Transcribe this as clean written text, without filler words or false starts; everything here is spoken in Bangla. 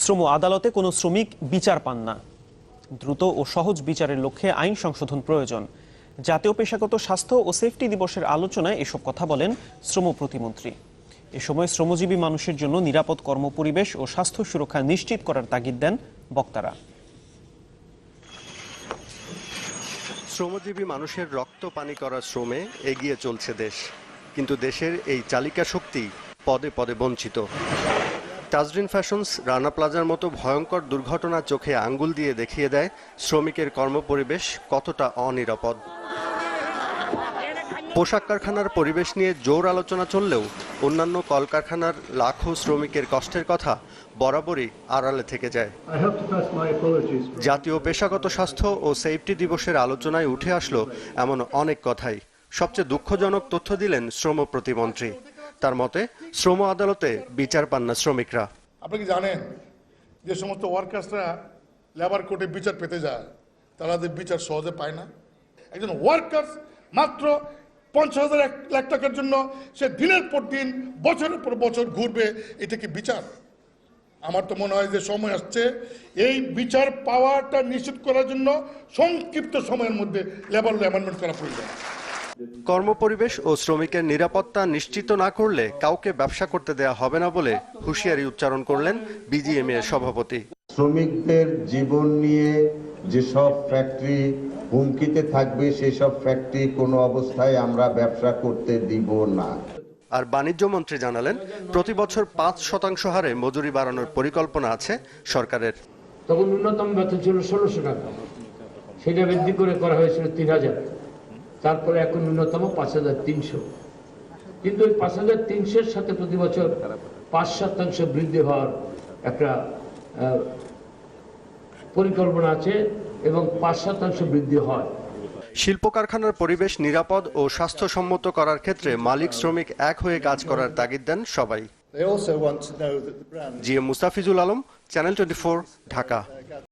শ্রম আদালতে কোনো শ্রমিক বিচার পান না। দ্রুত ও সহজ বিচারের লক্ষ্যে আইন সংশোধন প্রয়োজন। জাতীয় পেশাগত স্বাস্থ্য ও সেফটি দিবসের আলোচনায় এসব কথা বলেন শ্রম প্রতিমন্ত্রী। এ সময় শ্রমজীবী মানুষের জন্য নিরাপদ কর্মপরিবেশ ও স্বাস্থ্য সুরক্ষা নিশ্চিত করার তাগিদ দেন বক্তারা। শ্রমজীবী মানুষের রক্ত পানি করা শ্রমে এগিয়ে চলছে দেশ, কিন্তু দেশের এই চালিকা শক্তি পদে পদে বঞ্চিত। তাজরিন ফ্যাশনস, রানা প্লাজার মতো ভয়ঙ্কর দুর্ঘটনা চোখে আঙ্গুল দিয়ে দেখিয়ে দেয় শ্রমিকের কর্মপরিবেশ কতটা অনিরাপদ। পোশাক কারখানার পরিবেশ নিয়ে জোর আলোচনা চললেও অন্যান্য কলকারখানার লাখো শ্রমিকের কষ্টের কথা বরাবরই আড়ালে থেকে যায়। জাতীয় পেশাগত স্বাস্থ্য ও সেফটি দিবসের আলোচনায় উঠে আসলো এমন অনেক কথাই। সবচেয়ে দুঃখজনক তথ্য দিলেন শ্রম প্রতিমন্ত্রী। তার মতে, শ্রম আদালতে বিচার পান না শ্রমিকরা। আপনি কি জানেন যে সমস্ত ওয়ার্কার্সরা লেবার কোর্টে বিচার পেতে যায়, তারা বিচার সহজে পায় না? একজন ওয়ার্কার্স মাত্র 50,000 লাখ টাকার জন্য সে দিনের পর দিন বছরের পর বছর ঘুরবে, এটা কি বিচার? আমার তো মনে হয় যে সময় আসছে এই বিচার পাওয়াটা নিশ্চিত করার জন্য সংক্ষিপ্ত সময়ের মধ্যে লেবার ল অ্যামেন্ডমেন্ট করা প্রয়োজন। কর্মপরিবেশ ও শ্রমিকের নিরাপত্তা নিশ্চিত না করলে কাউকে ব্যবসা করতে দেয়া হবে না বলে হুঁশিয়ারি উচ্চারণ করলেন বিজিএমইএর সভাপতি। শ্রমিকদের জীবন নিয়ে যেসব ফ্যাক্টরি হুমকিতে থাকবে সেই সব ফ্যাক্টরি কোনো অবস্থায় আমরা ব্যবসা করতে দিব না। আর বাণিজ্য মন্ত্রী জানালেন, প্রতি বছর 5% হারে মজুরি বাড়ানোর পরিকল্পনা আছে সরকারের। তখন ন্যূনতম বেতন ছিল 1600 টাকা, সেটা বৃদ্ধি করা হয়েছিল 3000, তারপরে এখন ন্যূনতম 5300। কিন্তু ওই 5300 এর সাথে প্রতি বছর 5% বৃদ্ধি হওয়ার একটা পরিকল্পনা আছে এবং 5% বৃদ্ধি হয়। শিল্প কারখানার পরিবেশ নিরাপদ ও স্বাস্থ্যসম্মত করার ক্ষেত্রে মালিক শ্রমিক এক হয়ে কাজ করার তাগিদ দেন সবাই। GM Mustafizul Alam, channel 24, Dhaka.